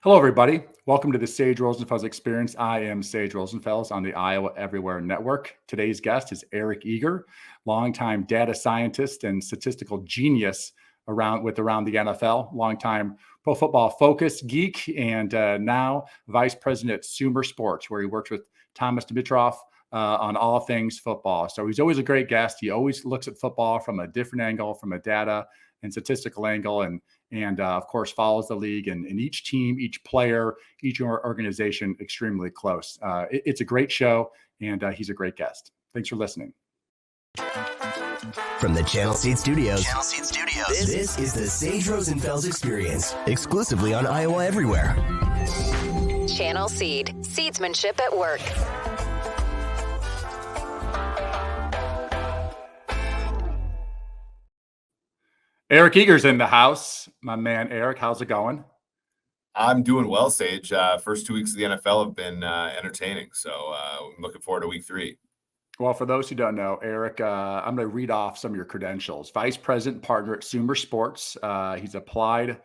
Hello, everybody. Welcome to the Sage Rosenfels Experience. I am Sage Rosenfels on the Iowa Everywhere Network. Today's guest is Eric Eager, longtime data scientist and statistical genius around the NFL, longtime Pro Football Focus geek, and now vice president at Sumer Sports, where he works with Thomas Dimitroff on all things football. So he's always a great guest. He always looks at football from a different angle, from a data and statistical angle, and of course follows the league and each team, each player, each organization extremely close. It's a great show, and he's a great guest. Thanks for listening. From the Channel Seed Studios, this is the Sage Rosenfels Experience, exclusively on Iowa Everywhere. Channel Seed, seedsmanship at work. Eric Eager's in the house. My man, Eric, how's it going? I'm doing well, Sage. First 2 weeks of the NFL have been entertaining, so I'm looking forward to week 3. Well, for those who don't know, Eric, I'm going to read off some of your credentials. Vice president partner at Sumer Sports. He's applied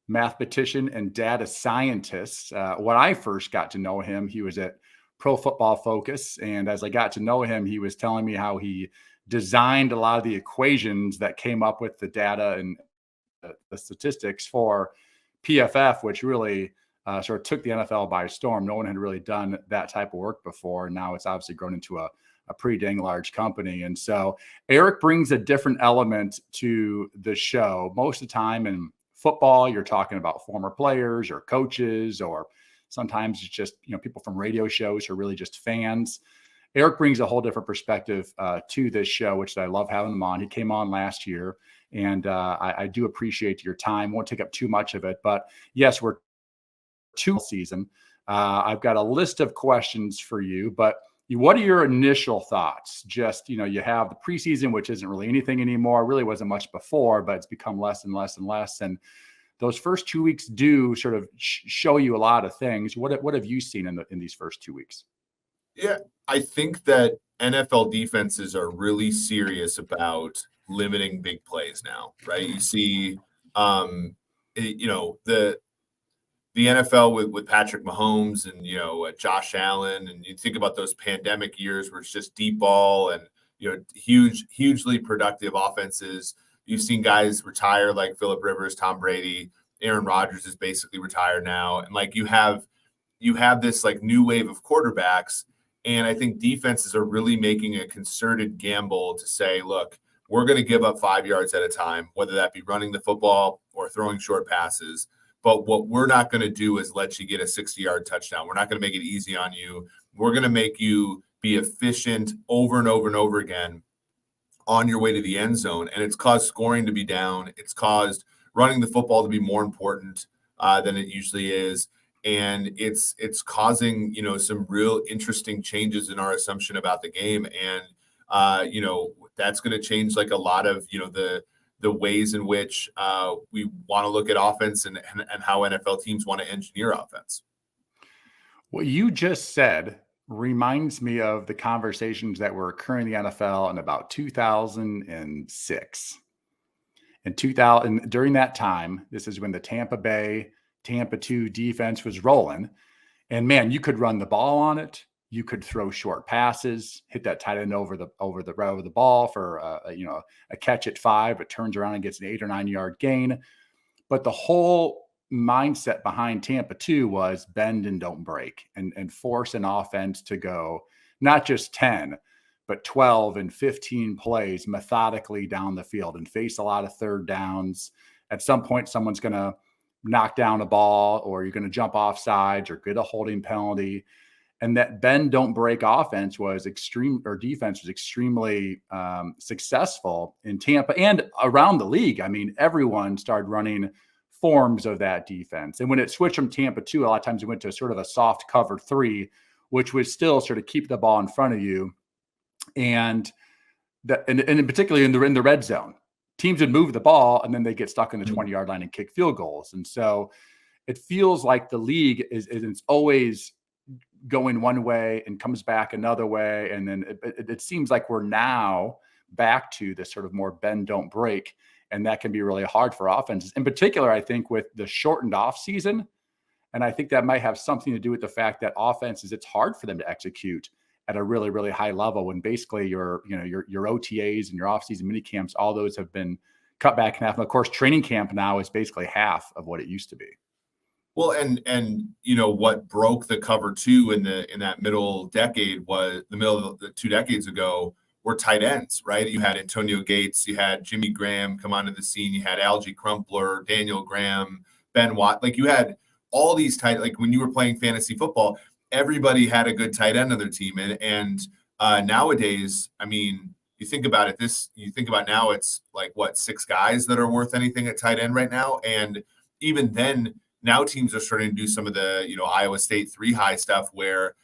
mathematician and data scientist. When I first got to know him, he was at Pro Football Focus. And as I got to know him, he was telling me how he designed a lot of the equations that came up with the data and the statistics for PFF, which really sort of took the NFL by storm. No one had really done that type of work before. And now it's obviously grown into a pretty dang large company. And so Eric brings a different element to the show. Most of the time in football, you're talking about former players or coaches, or sometimes it's just, people from radio shows who are really just fans. Eric brings a whole different perspective to this show, which I love having him on. He came on last year, and I do appreciate your time. Won't take up too much of it, but yes, we're season. I've got a list of questions for you, but what are your initial thoughts? Just, you have the preseason, which isn't really anything anymore. Really wasn't much before, but it's become less and less and less. And those first 2 weeks do sort of show you a lot of things. What have you seen in these first 2 weeks? Yeah, I think that NFL defenses are really serious about limiting big plays now, right? You see, the NFL with Patrick Mahomes and, Josh Allen, and you think about those pandemic years where it's just deep ball and, hugely productive offenses. You've seen guys retire like Phillip Rivers, Tom Brady, Aaron Rodgers is basically retired now. And like you have this like new wave of quarterbacks. And I think defenses are really making a concerted gamble to say, look, we're going to give up 5 yards at a time, whether that be running the football or throwing short passes. But what we're not going to do is let you get a 60-yard touchdown. We're not going to make it easy on you. We're going to make you be efficient over and over and over again on your way to the end zone. And it's caused scoring to be down. It's caused running the football to be more important than it usually is. And it's causing, some real interesting changes in our assumption about the game. And, that's going to change like a lot of, the ways in which we want to look at offense and how NFL teams want to engineer offense. What you just said reminds me of the conversations that were occurring in the NFL in about 2006. In 2000, during that time, this is when the Tampa 2 defense was rolling. And man, you could run the ball on it. You could throw short passes, hit that tight end over the ball for a catch at 5. It turns around and gets an 8 or 9 yard gain. But the whole mindset behind Tampa 2 was bend and don't break, and force an offense to go not just 10, but 12 and 15 plays methodically down the field and face a lot of third downs. At some point, someone's going to knock down a ball, or you're going to jump off sides or get a holding penalty. And that bend don't break defense was extremely successful in Tampa and around the league. I mean, everyone started running forms of that defense. And when it switched from Tampa 2, a lot of times it went to sort of a soft cover 3, which would still sort of keep the ball in front of you. And particularly in the red zone, teams would move the ball and then they get stuck in the 20-yard line and kick field goals. And so it feels like the league is always going one way and comes back another way. And then it seems like we're now back to this sort of more bend, don't break. And that can be really hard for offenses. In particular, I think with the shortened off season, And I think that might have something to do with the fact that offenses, it's hard for them to execute at a really, really high level when basically your OTAs and your offseason mini camps, all those have been cut back in half. And of course, training camp now is basically half of what it used to be. Well, and what broke the cover two in that middle decade was the middle of the 2 decades ago were tight ends, right? You had Antonio Gates, you had Jimmy Graham come onto the scene, you had Algie Crumpler, Daniel Graham, Ben Watt. Like you had all these tight, like when you were playing fantasy football, everybody had a good tight end on their team. And nowadays, I mean, you think about it, you think about now it's like what, 6 guys that are worth anything at tight end right now. And even then, now teams are starting to do some of the, Iowa State 3-high stuff where,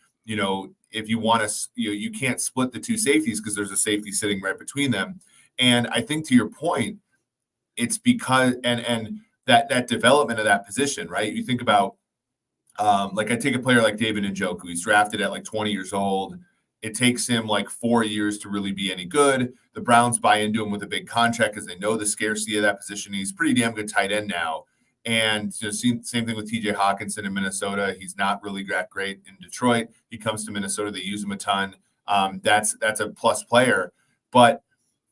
if you want to, you can't split the 2 safeties because there's a safety sitting right between them. And I think to your point, it's because, and that development of that position, right? You think about, like I take a player like David Njoku, he's drafted at like 20 years old. It takes him like 4 years to really be any good. The Browns buy into him with a big contract because they know the scarcity of that position. He's pretty damn good tight end now. And same thing with TJ Hawkinson in Minnesota. He's not really that great in Detroit. He comes to Minnesota, they use him a ton. That's a plus player. But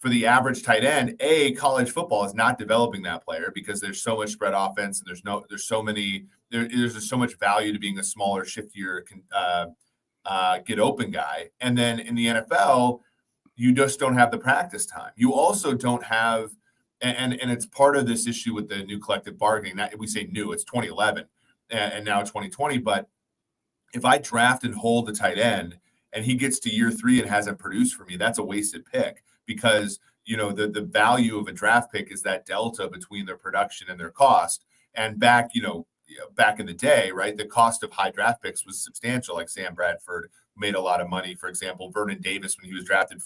for the average tight end, college football is not developing that player because there's so much spread offense and there's just so much value to being a smaller, shiftier, get open guy. And then in the NFL, you just don't have the practice time. You also don't have. And it's part of this issue with the new collective bargaining. That we say new, it's 2011 and now 2020. But if I draft and hold the tight end and he gets to year 3 and hasn't produced for me, that's a wasted pick because, the value of a draft pick is that delta between their production and their cost. And back in the day, right, the cost of high draft picks was substantial. Like Sam Bradford made a lot of money. For example, Vernon Davis, when he was drafted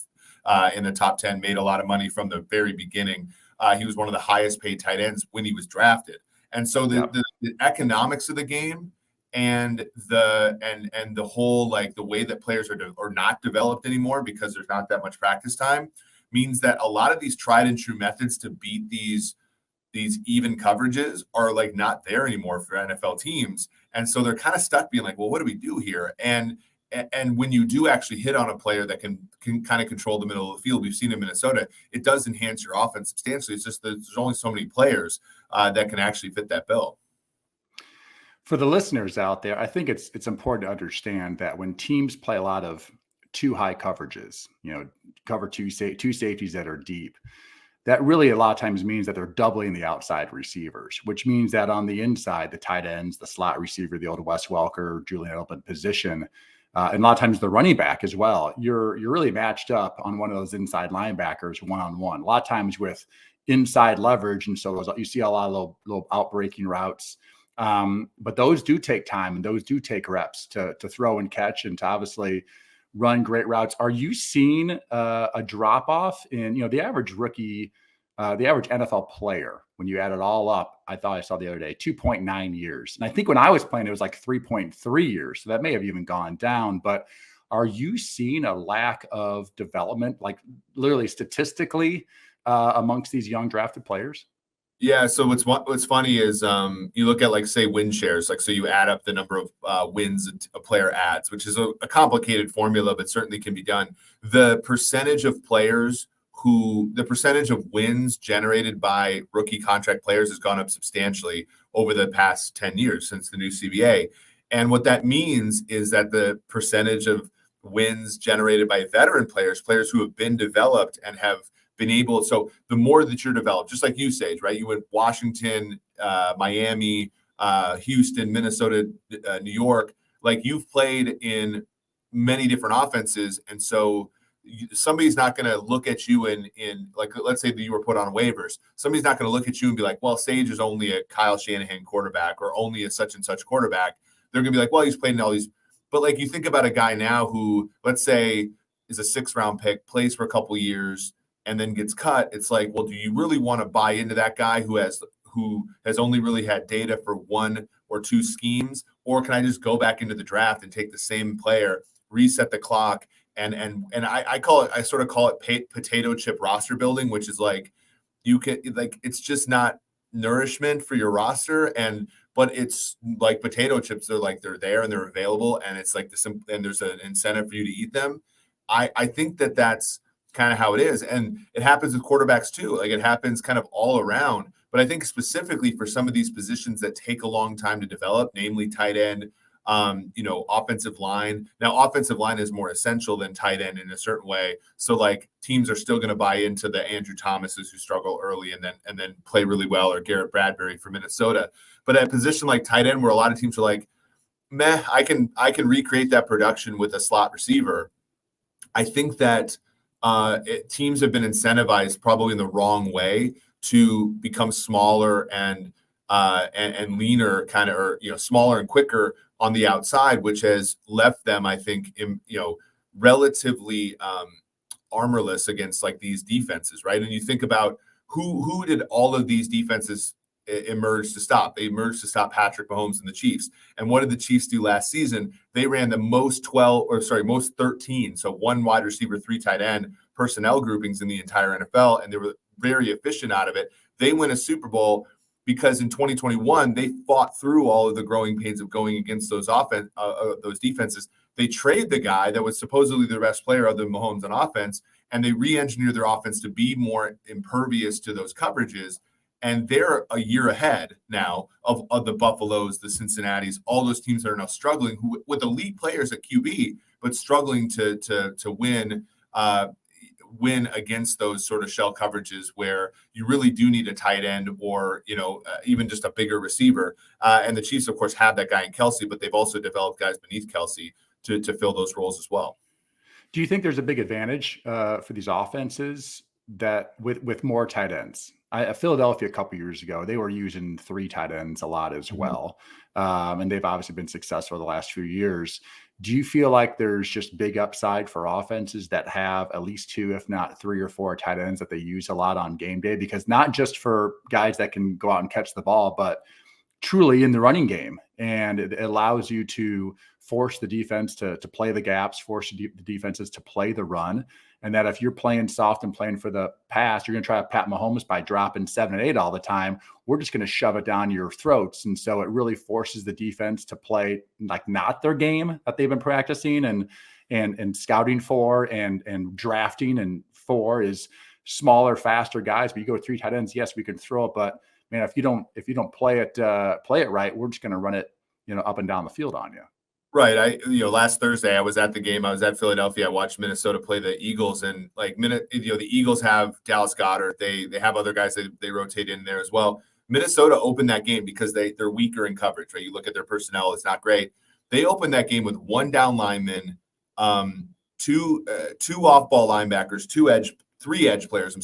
in the top 10, made a lot of money from the very beginning. He was one of the highest paid tight ends when he was drafted. And so the economics of the game and the whole, like the way that players are not developed anymore because there's not that much practice time means that a lot of these tried and true methods to beat these even coverages are like not there anymore for NFL teams. And so they're kind of stuck being like, well, what do we do here? And when you do actually hit on a player that can kind of control the middle of the field, we've seen in Minnesota, it does enhance your offense substantially. It's just that there's only so many players that can actually fit that bill. For the listeners out there, I think it's important to understand that when teams play a lot of 2 high coverages, cover two safeties that are deep, that really a lot of times means that they're doubling the outside receivers, which means that on the inside, the tight ends, the slot receiver, the old Wes Welker, Julian Edelman position, and a lot of times the running back as well, you're really matched up on one of those inside linebackers one-on-one, a lot of times with inside leverage. And so you see a lot of little outbreaking routes. But those do take time and those do take reps to throw and catch and to obviously run great routes. Are you seeing a drop off in, the average rookie, the average NFL player, when you add it all up? I thought I saw the other day, 2.9 years. And I think when I was playing, it was like 3.3 years. So that may have even gone down. But are you seeing a lack of development, like literally statistically, amongst these young drafted players? Yeah. So what's funny is you look at, like, say, win shares, like, so you add up the number of wins a player adds, which is a complicated formula, but certainly can be done. The percentage of wins generated by rookie contract players has gone up substantially over the past 10 years since the new CBA. And what that means is that the percentage of wins generated by veteran players who have been developed and have been able, so the more that you're developed, just like you, Sage, right? You went Washington, Miami, Houston, Minnesota, New York, like you've played in many different offenses. And so somebody's not going to look at you in like, let's say that you were put on waivers. Somebody's not going to look at you and be like, well, Sage is only a Kyle Shanahan quarterback or only a such and such quarterback. They're going to be like, well, he's played in all these. But like, you think about a guy now who, let's say, is a 6th-round pick, plays for a couple of years, and then gets cut. It's like, well, do you really want to buy into that guy who has only really had data for 1 or 2 schemes? Or can I just go back into the draft and take the same player, reset the clock? And I sort of call it potato chip roster building, which is like, you can, like, it's just not nourishment for your roster. but it's like potato chips. They're there and they're available, and it's like and there's an incentive for you to eat them. I think that's kind of how it is. And it happens with quarterbacks too. Like it happens kind of all around. But I think specifically for some of these positions that take a long time to develop, namely tight end, offensive line. Now, offensive line is more essential than tight end in a certain way. So like teams are still going to buy into the Andrew Thomases who struggle early and then play really well, or Garrett Bradbury for Minnesota. But at a position like tight end, where a lot of teams are like, meh, I can recreate that production with a slot receiver. I think that teams have been incentivized probably in the wrong way to become smaller and leaner, kind of, or smaller and quicker on the outside, which has left them, I think, relatively armorless against like these defenses, right? And you think about who did all of these defenses emerge to stop? They emerged to stop Patrick Mahomes and the Chiefs. And what did the Chiefs do last season? They ran the most 13, so one wide receiver, 3 tight end personnel groupings in the entire NFL, and they were very efficient out of it. They win a Super Bowl because in 2021 they fought through all of the growing pains of going against those defenses. They trade the guy that was supposedly the best player other than Mahomes on offense, and they re-engineer their offense to be more impervious to those coverages. And they're a year ahead now of the Buffaloes, the Cincinnatis, all those teams that are now struggling with elite players at QB, but struggling to win against those sort of shell coverages where you really do need a tight end or, even just a bigger receiver. And the Chiefs, of course, have that guy in Kelsey, but they've also developed guys beneath Kelsey to fill those roles as well. Do you think there's a big advantage for these offenses that with more tight ends? Philadelphia a couple years ago, they were using 3 tight ends a lot as well. And they've obviously been successful the last few years. Do you feel like there's just big upside for offenses that have at least 2, if not 3 or 4 tight ends that they use a lot on game day? Because not just for guys that can go out and catch the ball, but truly in the running game. And it allows you to force the defense to play the gaps, force the defenses to play the run. And that if you're playing soft and playing for the pass, you're going to try to pat Mahomes by dropping 7 and 8 all the time. We're just going to shove it down your throats. And so it really forces the defense to play like not their game that they've been practicing and scouting for and drafting and for is smaller, faster guys. But you go with 3 tight ends, yes, we can throw it, but man, if you don't play it right, we're just going to run it, up and down the field on you. Right. Last Thursday I was at the game. I was at Philadelphia. I watched Minnesota play the Eagles, and the Eagles have Dallas Goedert. They have other guys they rotate in there as well. Minnesota opened that game because they're weaker in coverage, right? You look at their personnel, it's not great. They opened that game with 1 down lineman, 2 off-ball linebackers, 3 edge players,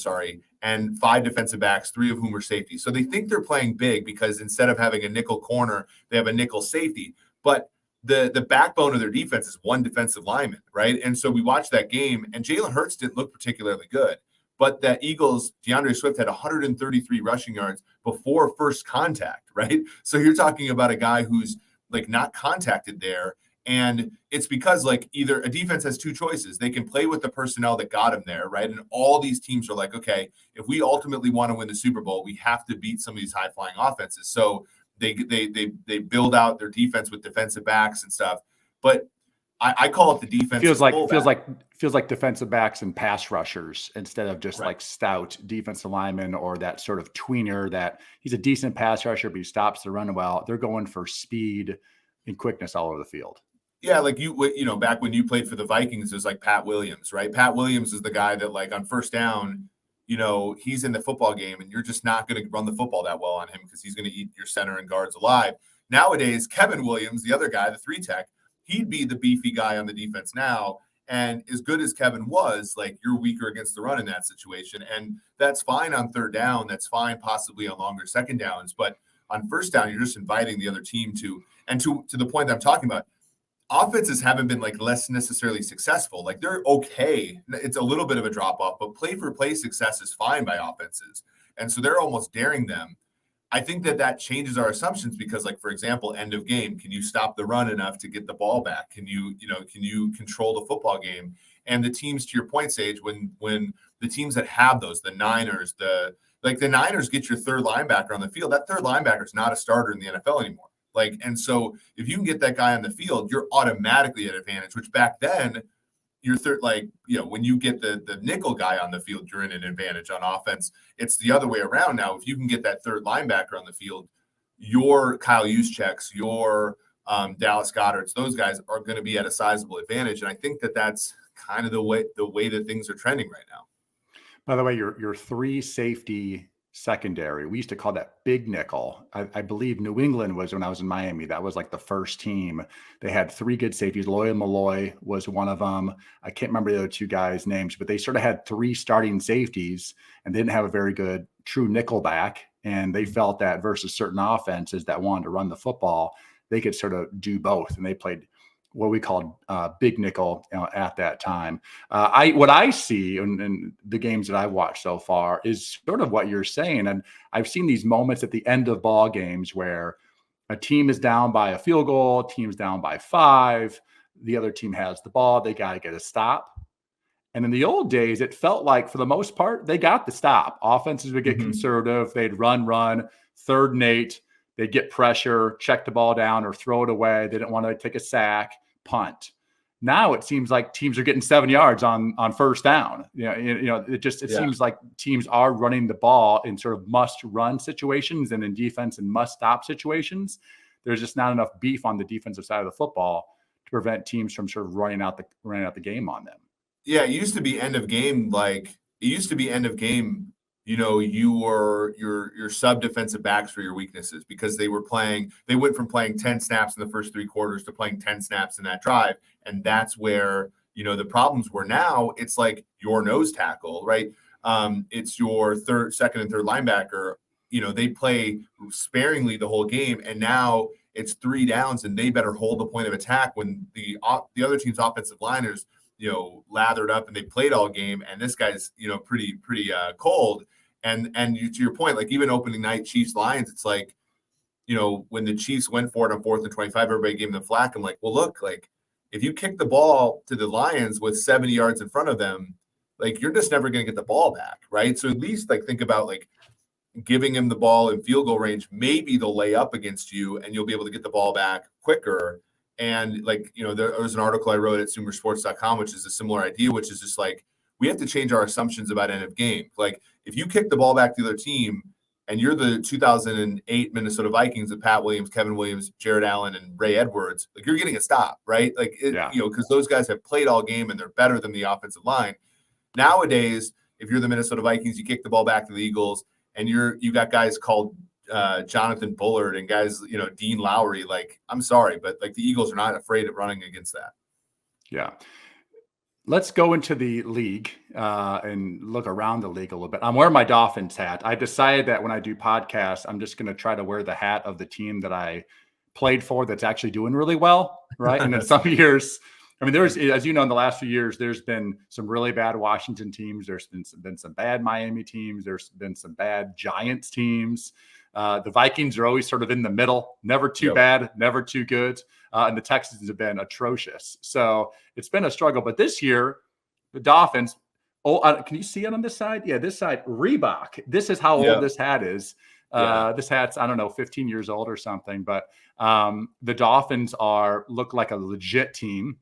and 5 defensive backs, 3 of whom were safety. So they think they're playing big because instead of having a nickel corner, they have a nickel safety. But the backbone of their defense is 1 defensive lineman, right? And so we watched that game, and Jalen Hurts didn't look particularly good. But that Eagles, DeAndre Swift had 133 rushing yards before first contact, right? So you're talking about a guy who's like not contacted there. And it's because like either a defense has 2 choices. They can play with the personnel that got him there, right? And all these teams are like, okay, if we ultimately want to win the Super Bowl, we have to beat some of these high-flying offenses. So they build out their defense with defensive backs and stuff. But I call it the defense. Feels like defensive backs and pass rushers instead of just like stout defensive linemen or that sort of tweener that he's a decent pass rusher, but he stops the run well. They're going for speed and quickness all over the field. Yeah, like back when you played for the Vikings, it was like Pat Williams, right? Pat Williams is the guy that like on first down, he's in the football game and you're just not going to run the football that well on him because he's going to eat your center and guards alive. Nowadays, Kevin Williams, the other guy, the 3 tech, he'd be the beefy guy on the defense now. And as good as Kevin was, like you're weaker against the run in that situation. And that's fine on 3rd down. That's fine possibly on longer 2nd downs. But on 1st down, you're just inviting the other team to the point that I'm talking about. Offenses haven't been like less necessarily successful. Like they're okay. It's a little bit of a drop off, but play for play success is fine by offenses. And so they're almost daring them. I think that changes our assumptions because like, for example, end of game, can you stop the run enough to get the ball back? Can you control the football game? And the teams, to your point, Sage, when the teams that have those, the Niners, the Like the Niners get your third linebacker on the field. That third linebacker is not a starter in the NFL anymore. Like, and so if you can get that guy on the field, you're automatically at advantage, which back then, your third, like, when you get the nickel guy on the field, you're in an advantage on offense. It's the other way around now. If you can get that third linebacker on the field, your Kyle Juszczyks, your Dallas Goederts, those guys are going to be at a sizable advantage. And I think that's kind of the way that things are trending right now. By the way, your three safety secondary, we used to call that big nickel. I believe New England was, when I was in Miami, that was like the first team. They had three good safeties. Loya Malloy was one of them. I can't remember the other two guys' names, but they sort of had three starting safeties and didn't have a very good true nickel back. And they felt that versus certain offenses that wanted to run the football, they could sort of do both. And they played what we called big nickel at that time. What I see in the games that I've watched so far is sort of what you're saying. And I've seen these moments at the end of ball games where a team is down by a field goal, team's down by 5, the other team has the ball, they got to get a stop. And in the old days, it felt like for the most part, they got the stop. Offenses would get conservative. They'd run, 3rd and 8. They'd get pressure, check the ball down or throw it away. They didn't want to take a sack, punt. Now it seems like teams are getting 7 yards on first down. It seems like teams are running the ball in sort of must run situations and in defense and must stop situations. There's just not enough beef on the defensive side of the football to prevent teams from sort of running out the game on them. Yeah, it used to be end of game. Your sub defensive backs for your weaknesses, because they went from playing 10 snaps in the first 3 quarters to playing 10 snaps in that drive. And that's where, the problems were. Now it's like your nose tackle, right? It's your second and third linebacker. They play sparingly the whole game. And now it's 3 downs and they better hold the point of attack when the other team's offensive liners, lathered up and they played all game. And this guy's, pretty cold. And to your point, like even opening night Chiefs Lions, it's like, when the Chiefs went for it on 4th and 25, everybody gave them the flack. I'm like, well, look, like if you kick the ball to the Lions with 70 yards in front of them, like you're just never going to get the ball back, right? So at least like think about like giving him the ball in field goal range. Maybe they'll lay up against you and you'll be able to get the ball back quicker. And like, there was an article I wrote at sumersports.com, which is a similar idea, which is just like, we have to change our assumptions about end of game. Like if you kick the ball back to the other team and you're the 2008 Minnesota Vikings with Pat Williams, Kevin Williams, Jared Allen, and Ray Edwards, like you're getting a stop, right? Like, because those guys have played all game and they're better than the offensive line. Nowadays, if you're the Minnesota Vikings, you kick the ball back to the Eagles and you got guys called Jonathan Bullard and guys, Dean Lowry. Like, I'm sorry, but like the Eagles are not afraid of running against that. Yeah. Let's go into the league and look around the league a little bit. I'm wearing my Dolphins hat. I've decided that when I do podcasts, I'm just going to try to wear the hat of the team that I played for that's actually doing really well, right? And in some years, I mean, there's, as you know, in the last few years, there's been some really bad Washington teams. There's been some bad Miami teams. There's been some bad Giants teams. The Vikings are always sort of in the middle, never too bad, never too good. And the Texans have been atrocious. So it's been a struggle. But this year, the Dolphins, can you see it on this side? Yeah, this side, Reebok. This is how old this hat is. This hat's, I don't know, 15 years old or something. But the Dolphins look like a legit team.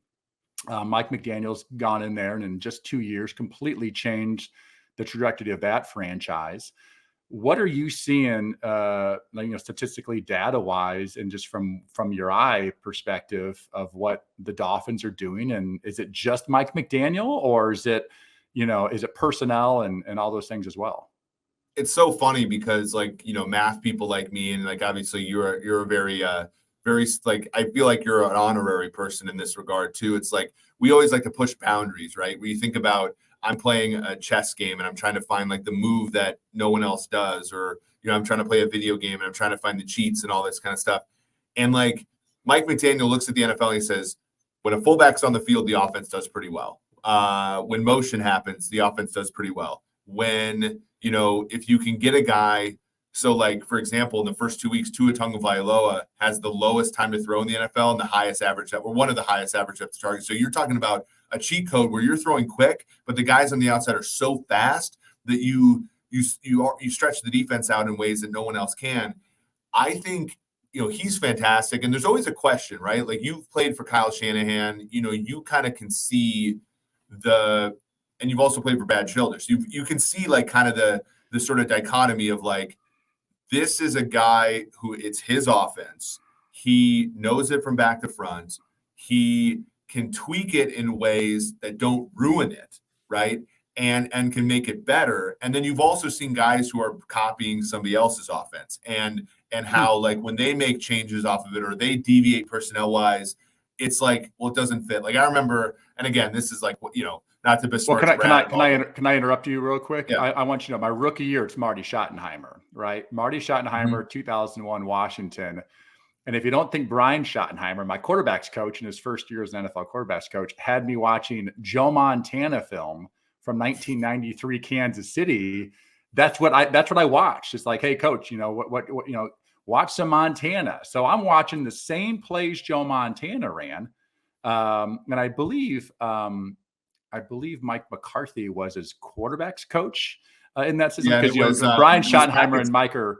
Mike McDaniel's gone in there and in just 2 years completely changed the trajectory of that franchise. What are you seeing, statistically, data-wise, and just from your eye perspective of what the Dolphins are doing? And is it just Mike McDaniel, or is it personnel and all those things as well? It's so funny because, math people like me, and like obviously you're a very like, I feel like you're an honorary person in this regard too. It's like we always like to push boundaries, right? Where you think about, I'm playing a chess game and I'm trying to find like the move that no one else does, or, I'm trying to play a video game and I'm trying to find the cheats and all this kind of stuff. And like Mike McDaniel looks at the NFL and he says, when a fullback's on the field, the offense does pretty well. When motion happens, the offense does pretty well. When, if you can get a guy, so like, for example, in the first 2 weeks, Tua Tagovailoa has the lowest time to throw in the NFL and the highest average, or one of the highest average depth targets. So you're talking about a cheat code where you're throwing quick, but the guys on the outside are so fast that you you stretch the defense out in ways that no one else can. I think, he's fantastic. And there's always a question, right? Like, you've played for Kyle Shanahan, you kind of can see and you've also played for Brad Childers. You can see like kind of the sort of dichotomy of like, this is a guy who it's his offense. He knows it from back to front. He can tweak it in ways that don't ruin it, right? And can make it better. And then you've also seen guys who are copying somebody else's offense and how, like, when they make changes off of it or they deviate personnel wise, it's like, well, it doesn't fit. Like, I remember, and again, this is like, not to besmirch. Well, can I interrupt you real quick? Yeah. I want you to know my rookie year, it's Marty Schottenheimer, right? Marty Schottenheimer, 2001 Washington. And if you don't think Brian Schottenheimer, my quarterbacks coach in his first year as an NFL quarterbacks coach, had me watching Joe Montana film from 1993 Kansas City, that's what I watched. It's like, hey, coach, watch some Montana. So I'm watching the same plays Joe Montana ran, and I believe Mike McCarthy was his quarterbacks coach in that system, because Brian Schottenheimer and Mike are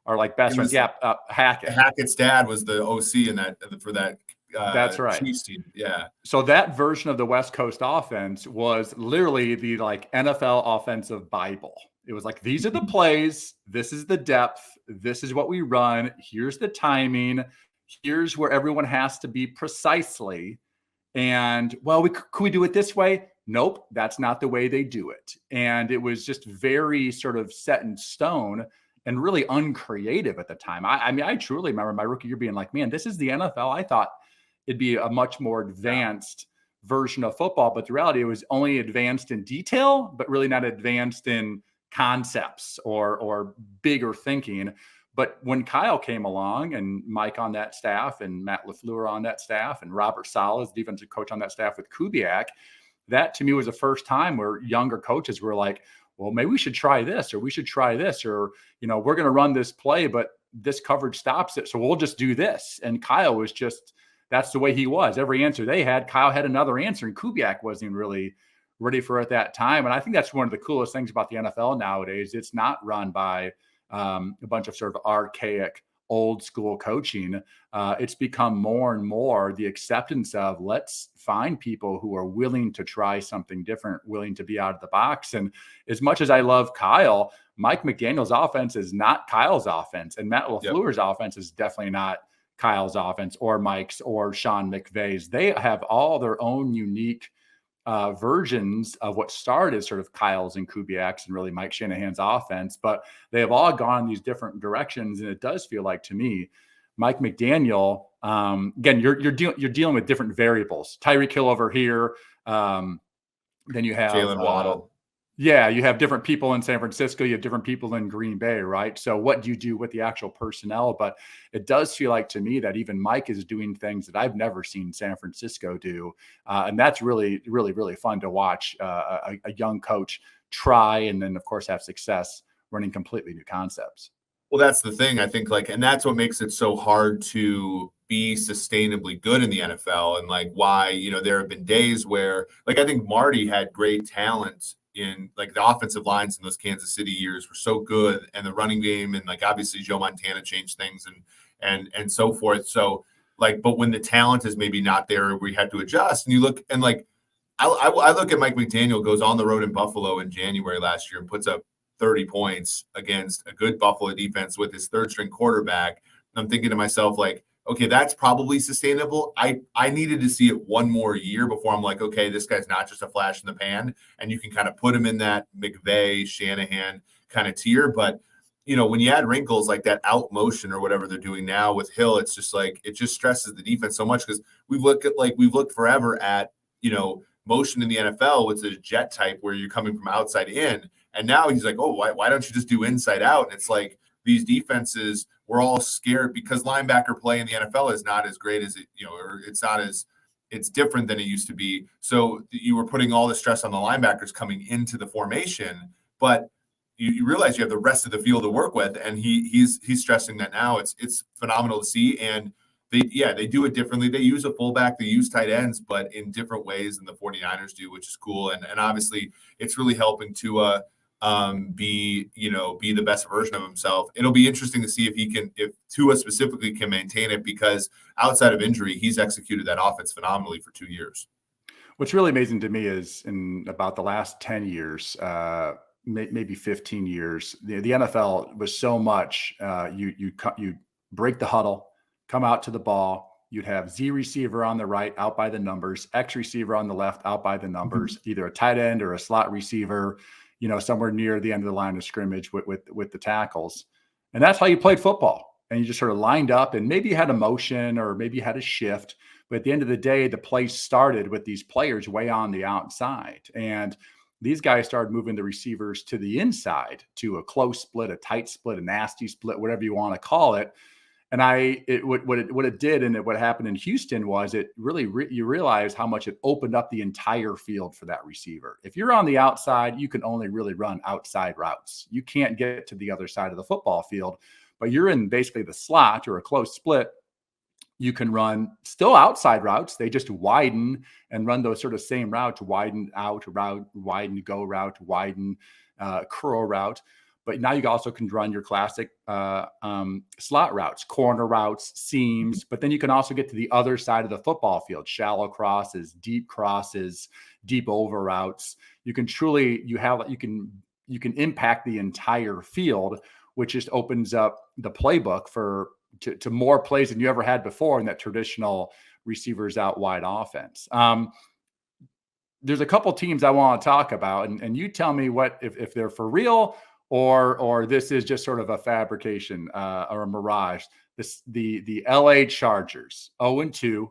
like best friends. Yeah, Hackett. Hackett's dad was the OC in that for that. That's right. Chiefs team. Yeah. So that version of the West Coast offense was literally the like NFL offensive Bible. It was like, these are the plays. This is the depth. This is what we run. Here's the timing. Here's where everyone has to be precisely. And, well, could we do it this way? Nope, that's not the way they do it. And it was just very sort of set in stone and really uncreative at the time. I mean, I truly remember my rookie year being like, man, this is the NFL. I thought it'd be a much more advanced version of football, but the reality, it was only advanced in detail, but really not advanced in concepts or bigger thinking. But when Kyle came along and Mike on that staff and Matt LaFleur on that staff and Robert Saleh, defensive coach on that staff with Kubiak, that to me was the first time where younger coaches were like, well, maybe we should try this, or we should try this, or, we're going to run this play, but this coverage stops it. So we'll just do this. And Kyle was just, that's the way he was. Every answer they had, Kyle had another answer, and Kubiak wasn't even really ready for it at that time. And I think that's one of the coolest things about the NFL nowadays. It's not run by a bunch of sort of archaic, old school coaching. It's become more and more the acceptance of, let's find people who are willing to try something different, willing to be out of the box. And as much as I love Kyle, Mike McDaniel's offense is not Kyle's offense, and Matt LaFleur's offense is definitely not Kyle's offense or Mike's or Sean McVay's. They have all their own unique versions of what started as sort of Kyle's and Kubiak's and really Mike Shanahan's offense, but they have all gone in these different directions. And it does feel like, to me, Mike McDaniel, again, you're dealing with different variables. Tyreek Hill over here. Then you have Jalen Waddle. Yeah, you have different people in San Francisco. You have different people in Green Bay, right? So what do you do with the actual personnel? But it does feel like to me that even Mike is doing things that I've never seen San Francisco do. And that's really, really, really fun to watch a young coach try and then, of course, have success running completely new concepts. Well, that's the thing, I think, and that's what makes it so hard to be sustainably good in the NFL, and why, there have been days where, I think Marty had great talent in the offensive lines in those Kansas City years were so good, and the running game, and obviously Joe Montana changed things and so forth. So but when the talent is maybe not there, we had to adjust. And you look and I look at Mike McDaniel goes on the road in Buffalo in January last year and puts up 30 points against a good Buffalo defense with his third string quarterback. I'm thinking to myself, okay, that's probably sustainable. I needed to see it one more year before I'm like, okay, this guy's not just a flash in the pan, and you can kind of put him in that McVay, Shanahan kind of tier. But, when you add wrinkles like that out motion or whatever they're doing now with Hill, it's just it just stresses the defense so much, because we've looked forever at, motion in the NFL with the jet type where you're coming from outside in. And now he's like, oh, why don't you just do inside out? And it's these defenses, we're all scared because linebacker play in the NFL is not as great as it, or it's different than it used to be. So you were putting all the stress on the linebackers coming into the formation, but you realize you have the rest of the field to work with. And he's stressing that now. It's phenomenal to see. And they do it differently. They use a fullback, they use tight ends, but in different ways than the 49ers do, which is cool. And obviously it's really helping Tua be the best version of himself. It'll be interesting to see if Tua specifically can maintain it, because outside of injury, he's executed that offense phenomenally for 2 years. What's really amazing to me is in about the last 10 years, maybe 15 years, the NFL was so much, you break the huddle, come out to the ball. You'd have Z receiver on the right, out by the numbers, X receiver on the left, out by the numbers, either a tight end or a slot receiver, somewhere near the end of the line of scrimmage with the tackles. And that's how you played football. And you just sort of lined up, and maybe you had a motion or maybe you had a shift. But at the end of the day, the play started with these players way on the outside. And these guys started moving the receivers to the inside, to a close split, a tight split, a nasty split, whatever you want to call it. And what it did, and what happened in Houston was it really, you realize how much it opened up the entire field for that receiver. If you're on the outside, you can only really run outside routes. You can't get to the other side of the football field, but you're in basically the slot or a close split. You can run still outside routes. They just widen and run those sort of same routes: widen out route, widen go route, widen curl route. But now you also can run your classic slot routes, corner routes, seams. But then you can also get to the other side of the football field: shallow crosses, deep over routes. You can you can impact the entire field, which just opens up the playbook to more plays than you ever had before in that traditional receivers out wide offense. There's a couple teams I want to talk about, and you tell me if they're for real or this is just sort of a fabrication or a mirage. The LA Chargers, 0-2.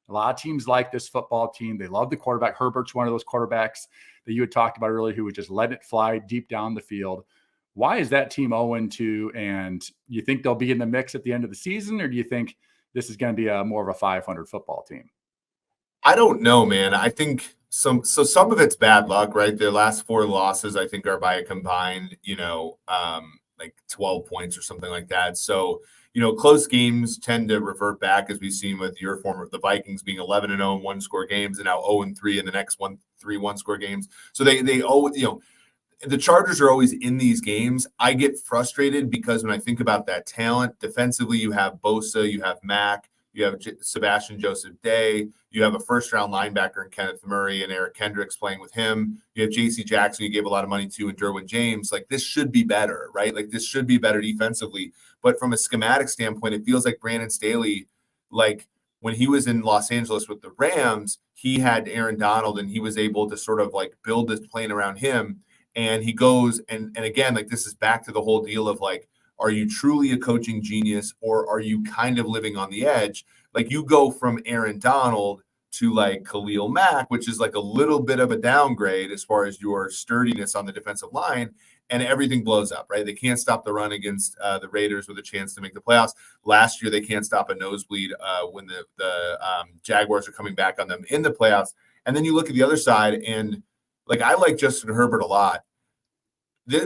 A lot of teams like this football team. They love the quarterback. Herbert's one of those quarterbacks that you had talked about earlier, who would just let it fly deep down the field. Why is that team 0-2? And you think they'll be in the mix at the end of the season, or do you think this is going to be more of a 500 football team? I don't know, man. I think some of it's bad luck, right? Their last 4 losses, I think, are by a combined, like 12 points or something like that. So, close games tend to revert back, as we've seen with your former, the Vikings being 11-0 in one-score games, and now 0-3 in the next 3 one-score games. So they always, the Chargers are always in these games. I get frustrated because when I think about that talent, defensively, you have Bosa, you have Mack, you have Sebastian Joseph Day, you have a first-round linebacker in Kenneth Murray and Eric Kendricks playing with him. You have J.C. Jackson, you gave a lot of money to, and Derwin James. Like, this should be better, right? Like, this should be better defensively. But from a schematic standpoint, it feels like Brandon Staley, like, when he was in Los Angeles with the Rams, he had Aaron Donald, and he was able to sort of, like, build this plane around him. And he goes, and again, like, this is back to the whole deal of, like, are you truly a coaching genius, or are you kind of living on the edge? Like, you go from Aaron Donald to, like, Khalil Mack, which is like a little bit of a downgrade as far as your sturdiness on the defensive line, and everything blows up, right? They can't stop the run against the Raiders with a chance to make the playoffs. Last year, they can't stop a nosebleed when the Jaguars are coming back on them in the playoffs. And then you look at the other side, and, like, I like Justin Herbert a lot.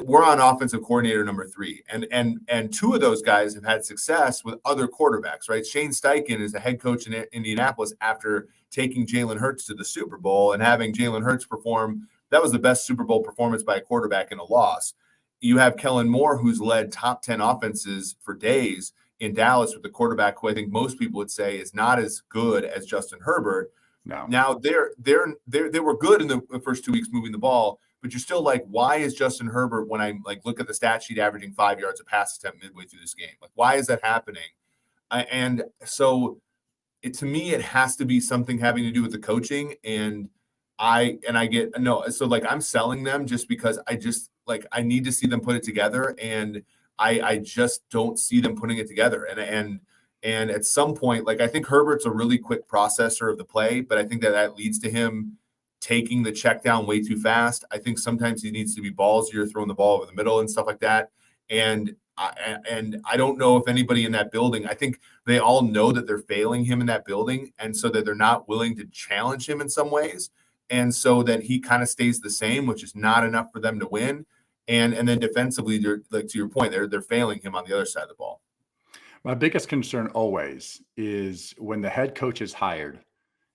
We're on offensive coordinator number 3, and 2 of those guys have had success with other quarterbacks, right? Shane Steichen is the head coach in Indianapolis after taking Jalen Hurts to the Super Bowl and having Jalen Hurts perform. That was the best Super Bowl performance by a quarterback in a loss. You have Kellen Moore, who's led top 10 offenses for days in Dallas with the quarterback who I think most people would say is not as good as Justin Herbert. No. Now they were good in the first 2 weeks moving the ball, but you're still like, why is Justin Herbert, when I like look at the stat sheet, averaging 5 yards a pass attempt midway through this game? Like, why is that happening? And so to me, it has to be something having to do with the coaching. And I get no, so like I'm selling them just because I need to see them put it together, and I just don't see them putting it together. And at some point, like, I think Herbert's a really quick processor of the play, but I think that leads to him taking the check down way too fast. I think sometimes he needs to be ballsier, throwing the ball over the middle and stuff like that. And I don't know if anybody in that building, I think they all know that they're failing him in that building, and so that they're not willing to challenge him in some ways. And so that he kind of stays the same, which is not enough for them to win. And then defensively, like, to your point, they're failing him on the other side of the ball. My biggest concern always is when the head coach is hired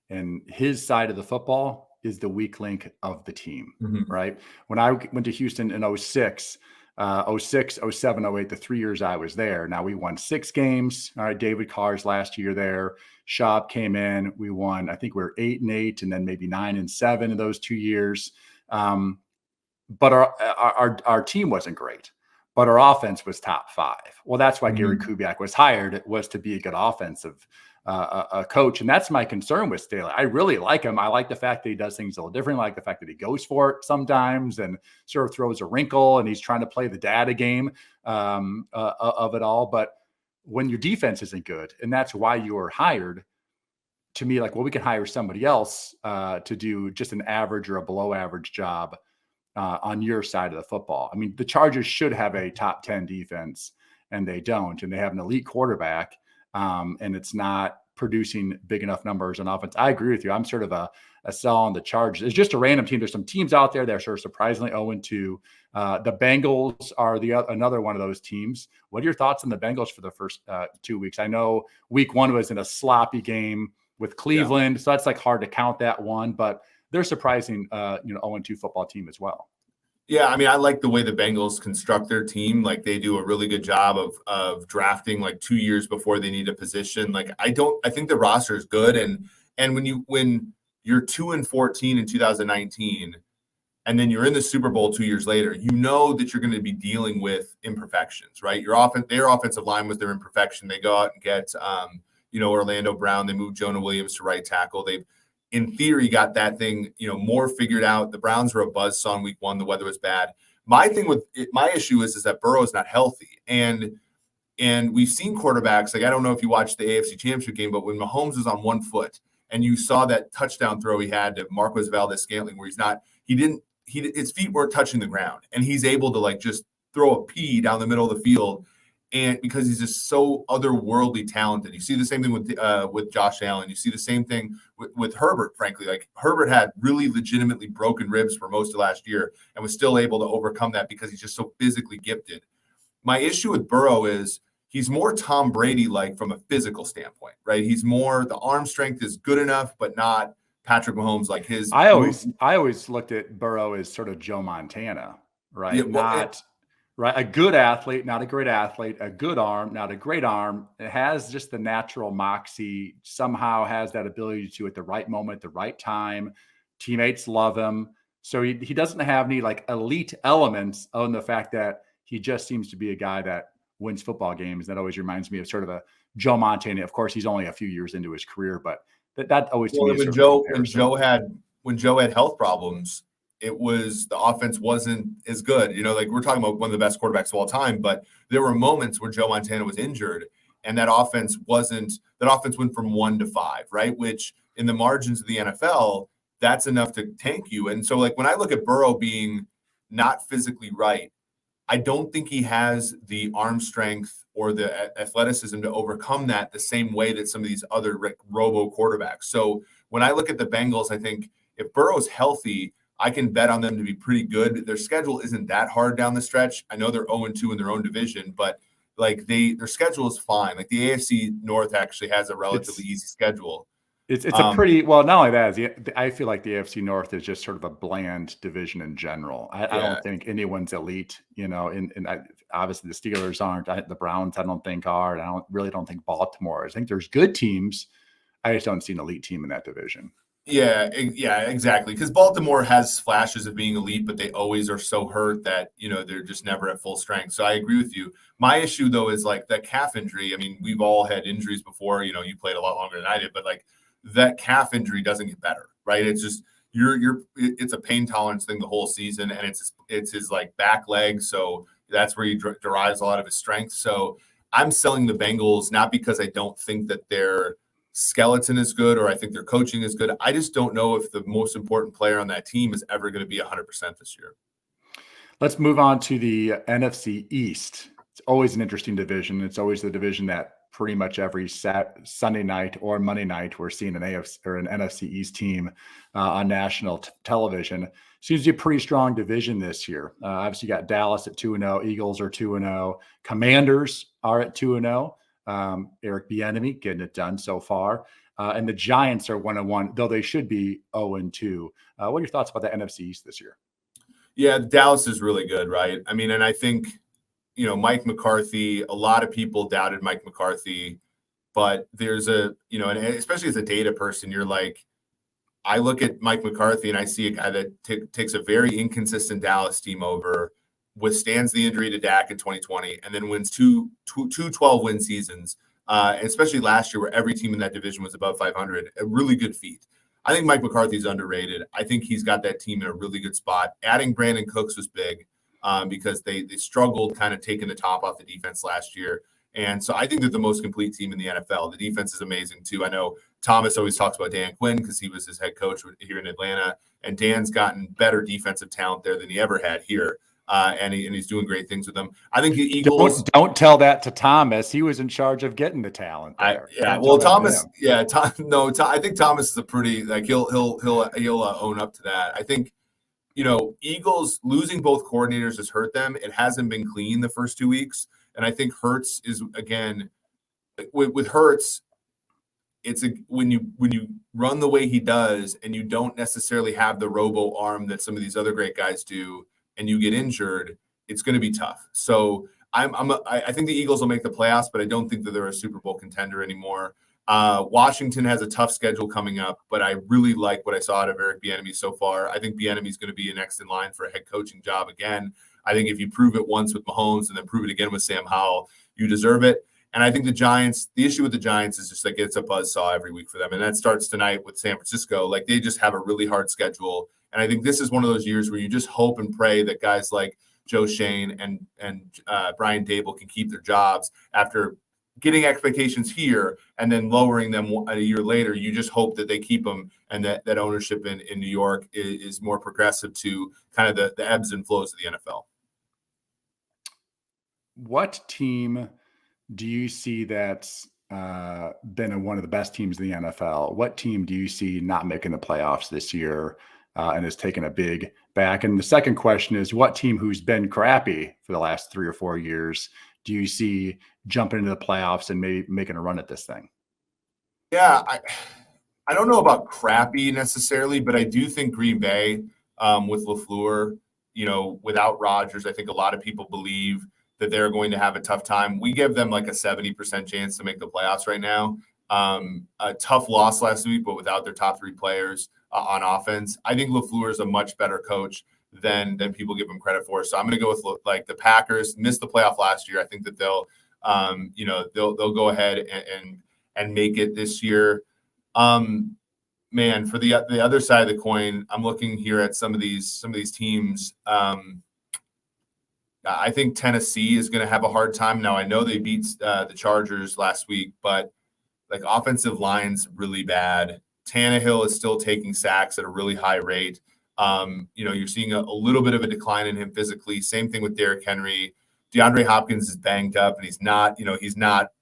and his side of the football is the weak link of the team, Mhm. right? When I went to Houston in 06, 06, 07, 08, the 3 years I was there. Now we won 6 games. All right. David Carr's last year there. Schaub came in. We won, I think we were 8-8 and then maybe 9-7 in those 2 years. But our team wasn't great, but our offense was top 5. Well, that's why Gary Mhm. Kubiak was hired. It was to be a good offensive a coach. And that's my concern with Staley. I really like him. I like the fact that he does things a little different. I like the fact that he goes for it sometimes and sort of throws a wrinkle and he's trying to play the data game of it all. But when your defense isn't good, and that's why you were hired, to me, like, well, we can hire somebody else to do just an average or a below average job on your side of the football. I mean, the Chargers should have a top 10 defense, and they don't. And they have an elite quarterback, and it's not producing big enough numbers on offense. I agree with you. I'm sort of a sell on the Chargers. It's just a random team. There's some teams out there that are sort of surprisingly 0-2. The Bengals are another one of those teams. What are your thoughts on the Bengals for the first 2 weeks? I know week 1 was in a sloppy game with Cleveland, so that's like hard to count that one, but they're surprising, 0-2 football team as well. Yeah, I mean, I like the way the Bengals construct their team. Like they do a really good job of drafting like 2 years before they need a position. Like I think the roster is good, and when you're 2-14 in 2019, and then you're in the Super Bowl 2 years later, you know that you're going to be dealing with imperfections, right? Their offensive line was their imperfection. They go out and get Orlando Brown. They moved Jonah Williams to right tackle. They've, in theory, got that thing, more figured out. The Browns were a buzzsaw in week 1. The weather was bad. My issue is that Burrow is not healthy. And we've seen quarterbacks, like, I don't know if you watched the AFC Championship game, but when Mahomes was on one foot and you saw that touchdown throw he had to Marquez Valdez-Scantling where his feet weren't touching the ground, and he's able to like just throw a pea down the middle of the field. And because he's just so otherworldly talented. You see the same thing with Josh Allen. You see the same thing with Herbert, frankly. Like Herbert had really legitimately broken ribs for most of last year and was still able to overcome that because he's just so physically gifted. My issue with Burrow is he's more Tom Brady-like from a physical standpoint, right? He's more, the arm strength is good enough, but not Patrick Mahomes like his. I always looked at Burrow as sort of Joe Montana, right? Yeah, well, Right. A good athlete, not a great athlete, a good arm, not a great arm. It has just the natural moxie, somehow has that ability to, at the right moment, the right time. Teammates love him. So he doesn't have any like elite elements other than the fact that he just seems to be a guy that wins football games. That always reminds me of sort of a Joe Montana. Of course, he's only a few years into his career, but that always to me is when sort of Joe had health problems, the offense wasn't as good. Like we're talking about one of the best quarterbacks of all time, but there were moments where Joe Montana was injured and that offense went from 1 to 5, right? Which in the margins of the NFL, that's enough to tank you. And so like when I look at Burrow being not physically right, I don't think he has the arm strength or the athleticism to overcome that the same way that some of these other robo quarterbacks. So when I look at the Bengals, I think if Burrow's healthy, I can bet on them to be pretty good. Their schedule isn't that hard down the stretch. I know they're 0-2 in their own division, but like their schedule is fine. Like the AFC North actually has a relatively easy schedule. It's a pretty, well, not only that, I feel like the AFC North is just sort of a bland division in general. I don't think anyone's elite, obviously the Steelers aren't, the Browns I don't think are, and I don't think Baltimore. I think there's good teams. I just don't see an elite team in that division. Yeah, exactly. Because Baltimore has flashes of being elite, but they always are so hurt that, they're just never at full strength. So I agree with you. My issue, though, is like that calf injury. I mean, we've all had injuries before. You played a lot longer than I did, but like that calf injury doesn't get better, right? It's just it's a pain tolerance thing the whole season, and it's his like back leg. So that's where he derives a lot of his strength. So I'm selling the Bengals not because I don't think that they're skeleton is good or I think their coaching is good. I just don't know if the most important player on that team is ever going to be 100% this year. Let's move on to the NFC East. It's always an interesting division. It's always the division that pretty much every Sunday night or Monday night we're seeing an AFC or an NFC East team on national television. Seems to be a pretty strong division this year. Obviously, you got Dallas at 2-0, Eagles are 2-0, Commanders are at 2-0. Eric Bieniemy getting it done so far. and the Giants are 1-1, though they should be 0-2. What are your thoughts about the NFC East this year? Yeah, Dallas is really good, right? I mean, and I think, Mike McCarthy, a lot of people doubted Mike McCarthy, but there's and especially as a data person, you're like, I look at Mike McCarthy and I see a guy that takes a very inconsistent Dallas team over, withstands the injury to Dak in 2020, and then wins two 12-win seasons, and especially last year where every team in that division was above 500, a really good feat. I think Mike McCarthy's underrated. I think he's got that team in a really good spot. Adding Brandon Cooks was big because they struggled kind of taking the top off the defense last year. And so I think they're the most complete team in the NFL. The defense is amazing too. I know Thomas always talks about Dan Quinn because he was his head coach here in Atlanta, and Dan's gotten better defensive talent there than he ever had here. And he's doing great things with them. I think the Eagles don't tell that to Thomas. He was in charge of getting the talent there. Thomas. Yeah, I think Thomas is a pretty he'll own up to that. I think Eagles losing both coordinators has hurt them. It hasn't been clean the first 2 weeks, and I think Hurts is again with Hurts. It's when you run the way he does, and you don't necessarily have the robo arm that some of these other great guys do, and you get injured, it's going to be tough. So I think the Eagles will make the playoffs, but I don't think that they're a Super Bowl contender anymore. Washington has a tough schedule coming up, but I really like what I saw out of Eric Bieniemy so far. I think Bieniemy is going to be next in line for a head coaching job again. I think if you prove it once with Mahomes and then prove it again with Sam Howell, you deserve it. And I think the Giants, the issue with the Giants is just like it's a buzzsaw every week for them. And that starts tonight with San Francisco. Like they just have a really hard schedule. And I think this is one of those years where you just hope and pray that guys like Joe Shane and Brian Dable can keep their jobs after getting expectations here and then lowering them a year later. You just hope that they keep them and that ownership in New York is more progressive to kind of the ebbs and flows of the NFL. What team do you see that's been one of the best teams in the NFL? What team do you see not making the playoffs this year and has taken a big back? And the second question is, what team who's been crappy for the last 3 or 4 years do you see jumping into the playoffs and maybe making a run at this thing? Yeah, I don't know about crappy necessarily, but I do think Green Bay with LaFleur, without Rodgers, I think a lot of people believe that they're going to have a tough time. We give them like a 70% chance to make the playoffs right now. A tough loss last week, but without their top 3 players on offense. I think LaFleur is a much better coach than people give him credit for. So I'm going to go with like the Packers missed the playoff last year. I think that they'll go ahead and make it this year. Man, for the other side of the coin, I'm looking here at some of these teams. I think Tennessee is going to have a hard time. Now, I know they beat the Chargers last week, but like offensive line's really bad. Tannehill is still taking sacks at a really high rate. You're seeing a little bit of a decline in him physically. Same thing with Derrick Henry. DeAndre Hopkins is banged up, and he's not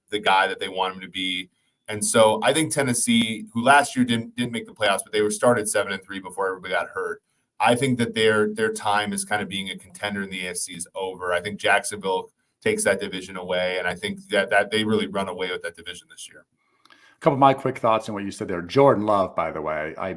the guy that they want him to be. And so I think Tennessee, who last year didn't make the playoffs, but they were started 7-3 before everybody got hurt. I think that their time is kind of being a contender in the AFC is over. I think Jacksonville takes that division away, and I think that they really run away with that division this year. A couple of my quick thoughts on what you said there. Jordan Love, by the way, I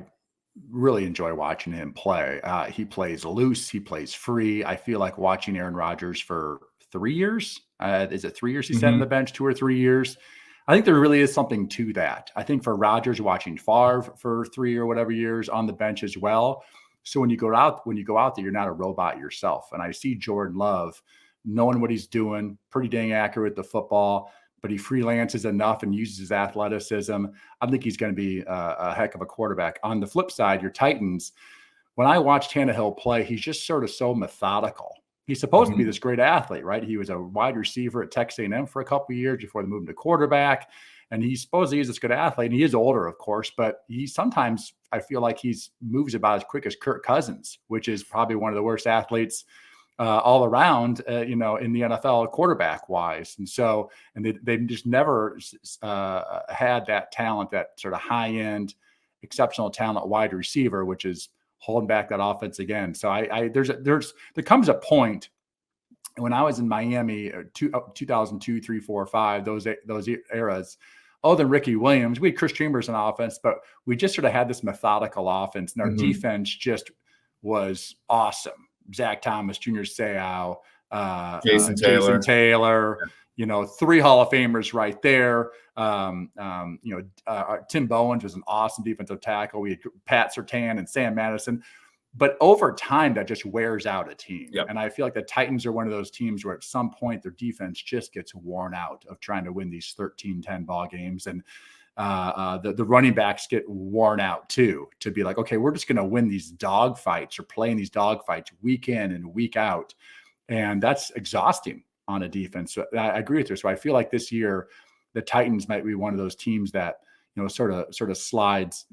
really enjoy watching him play. He plays loose. He plays free. I feel like watching Aaron Rodgers for 3 years. Is it 3 years he sat on the bench, 2 or 3 years? I think there really is something to that. I think for Rodgers, watching Favre for 3 or whatever years on the bench as well. So when you go out there, you're not a robot yourself. And I see Jordan Love knowing what he's doing, pretty dang accurate with the football, but he freelances enough and uses his athleticism. I think he's going to be a heck of a quarterback. On the flip side, your Titans, when I watch Tannehill play, he's just sort of so methodical. He's supposed to be this great athlete, right? He was a wide receiver at Texas A&M for a couple of years before they moved him to quarterback. And he's supposed to be this good athlete. And he is older, of course, but he sometimes, I feel like he's moves about as quick as Kirk Cousins, which is probably one of the worst athletes all around, in the NFL quarterback wise. And they've just never had that talent, that sort of high end, exceptional talent wide receiver, which is holding back that offense again. So there comes a point when I was in Miami, 2002, 3, 4, 5, those eras, other than Ricky Williams, we had Chris Chambers on offense, but we just sort of had this methodical offense, and our defense just was awesome. Zach Thomas, Junior Seau, Jason Taylor, Yeah. 3 Hall of Famers right there. Tim Bowens was an awesome defensive tackle. We had Pat Surtain and Sam Madison. But over time, that just wears out a team. Yep. And I feel like the Titans are one of those teams where at some point their defense just gets worn out of trying to win these 13-10 ball games. And the running backs get worn out too, to be like, okay, we're just going to win these dog fights or playing these dog fights week in and week out. And that's exhausting on a defense. So I agree with you. So I feel like this year the Titans might be one of those teams that, sort of slides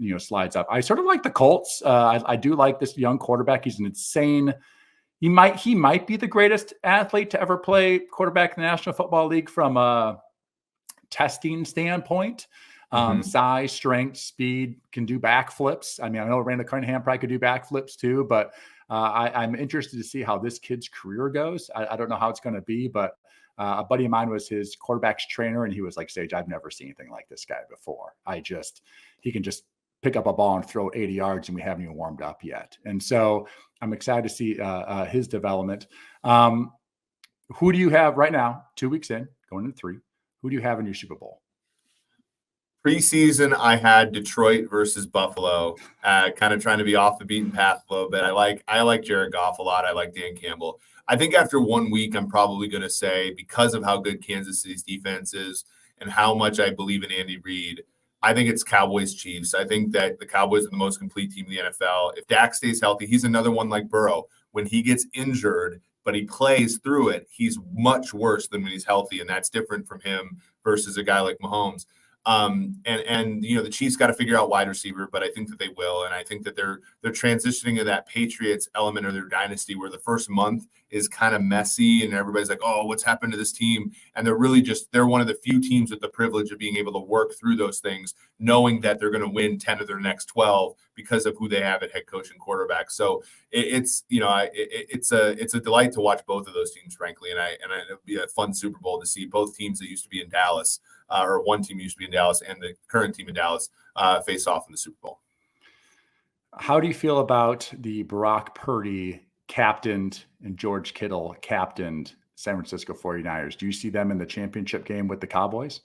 up. I sort of like the Colts. I do like this young quarterback. He's an insane. He might be the greatest athlete to ever play quarterback in the National Football League from a testing standpoint. Size, strength, speed, can do backflips. I mean, I know Randall Cunningham probably could do backflips too, but I'm interested to see how this kid's career goes. I don't know how it's going to be, but a buddy of mine was his quarterback's trainer, and he was like, Sage, I've never seen anything like this guy before. He can just pick up a ball and throw 80 yards, and we haven't even warmed up yet. And so I'm excited to see his development. Who do you have right now, 2 weeks in, going into 3? Who do you have in your Super Bowl? Preseason, I had Detroit versus Buffalo, kind of trying to be off the beaten path a little bit. I like Jared Goff a lot. I like Dan Campbell. I think after 1 week, I'm probably going to say, because of how good Kansas City's defense is and how much I believe in Andy Reid, I think it's Cowboys-Chiefs. I think that the Cowboys are the most complete team in the NFL. If Dak stays healthy, he's another one like Burrow. When he gets injured, but he plays through it, he's much worse than when he's healthy, and that's different from him versus a guy like Mahomes. The Chiefs got to figure out wide receiver, but I think that they will. And I think that they're transitioning to that Patriots element of their dynasty where the first month is kind of messy and everybody's like, oh, what's happened to this team? And they're one of the few teams with the privilege of being able to work through those things, knowing that they're going to win 10 of their next 12 because of who they have at head coach and quarterback. So it's a delight to watch both of those teams, frankly. And it'll be a fun Super Bowl to see both teams that used to be in Dallas, or one team used to be in Dallas and the current team in Dallas face off in the Super Bowl. How do you feel about the Brock Purdy captained and George Kittle captained San Francisco 49ers? Do you see them in the championship game with the Cowboys?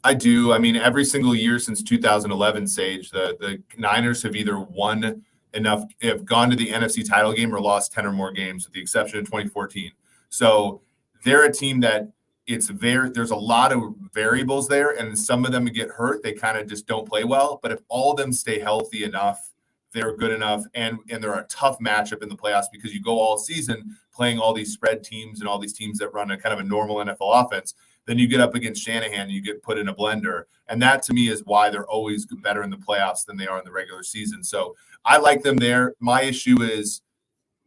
I do. I mean, every single year since 2011, Sage, the Niners have either won enough, have gone to the NFC title game or lost 10 or more games, with the exception of 2014. So they're a team that there's a lot of variables there, and some of them get hurt. They kind of just don't play well. But if all of them stay healthy enough, they're good enough, and they're a tough matchup in the playoffs because you go all season playing all these spread teams and all these teams that run a kind of a normal NFL offense. Then you get up against Shanahan and you get put in a blender. And that to me is why they're always better in the playoffs than they are in the regular season. So I like them there. My issue is,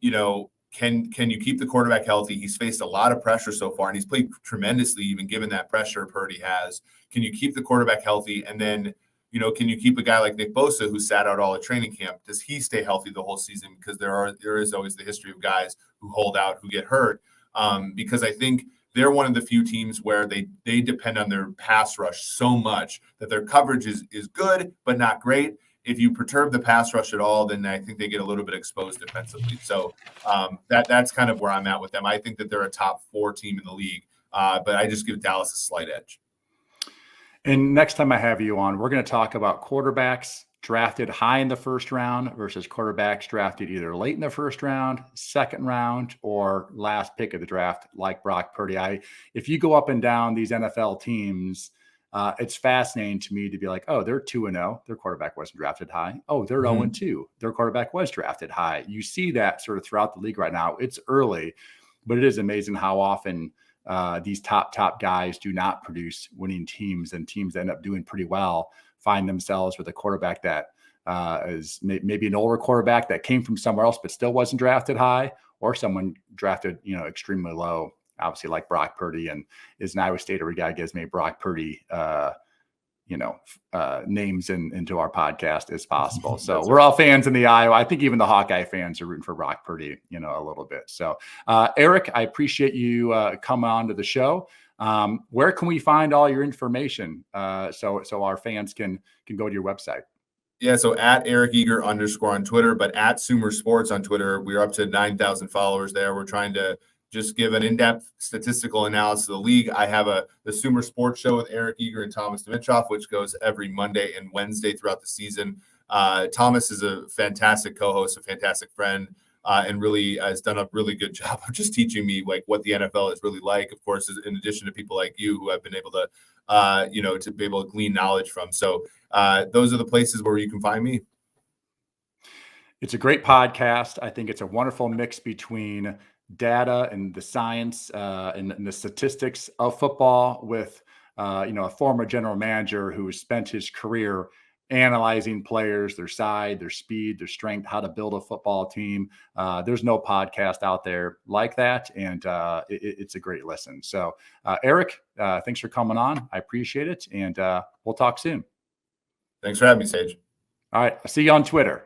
can you keep the quarterback healthy? He's faced a lot of pressure so far, and he's played tremendously, even given that pressure Purdy has. Can you keep the quarterback healthy? And then, can you keep a guy like Nick Bosa, who sat out all at training camp? Does he stay healthy the whole season? Because there is always the history of guys who hold out, who get hurt. Because I think they're one of the few teams where they depend on their pass rush so much that their coverage is good, but not great. If you perturb the pass rush at all, then I think they get a little bit exposed defensively. So that's kind of where I'm at with them. I think that they're a top 4 team in the league, but I just give Dallas a slight edge. And next time I have you on, we're going to talk about quarterbacks drafted high in the first round versus quarterbacks drafted either late in the first round, second round, or last pick of the draft, like Brock Purdy. If you go up and down these NFL teams, it's fascinating to me to be like, oh, they're 2-0. Their quarterback wasn't drafted high. Oh, they're 0-2. Their quarterback was drafted high. You see that sort of throughout the league right now. It's early, but it is amazing how often these top guys do not produce winning teams, and teams that end up doing pretty well find themselves with a quarterback that is maybe an older quarterback that came from somewhere else but still wasn't drafted high, or someone drafted extremely low, obviously like Brock Purdy, and is an Iowa State every guy gives me Brock Purdy names into our podcast as possible. So we're all fans in the Iowa. I think even the Hawkeye fans are rooting for Brock Purdy, a little bit. So Eric, I appreciate you coming on to the show. Where can we find all your information so our fans can go to your website? Yeah, so at Eric Eager _ on Twitter, but at Sumer Sports on Twitter. We're up to 9,000 followers there. We're trying to just give an in-depth statistical analysis of the league. I have the Sumer Sports Show with Eric Eager and Thomas Dimitroff, which goes every Monday and Wednesday throughout the season. Thomas is a fantastic co-host, a fantastic friend, and really has done a really good job of just teaching me like what the NFL is really like. Of course, in addition to people like you who have been able to, to be able to glean knowledge from. So those are the places where you can find me. It's a great podcast. I think it's a wonderful mix between data and the science and the statistics of football with, a former general manager who has spent his career analyzing players, their side, their speed, their strength, how to build a football team. There's no podcast out there like that. And it's a great listen. So, Eric, thanks for coming on. I appreciate it. And we'll talk soon. Thanks for having me, Sage. All right. I'll see you on Twitter.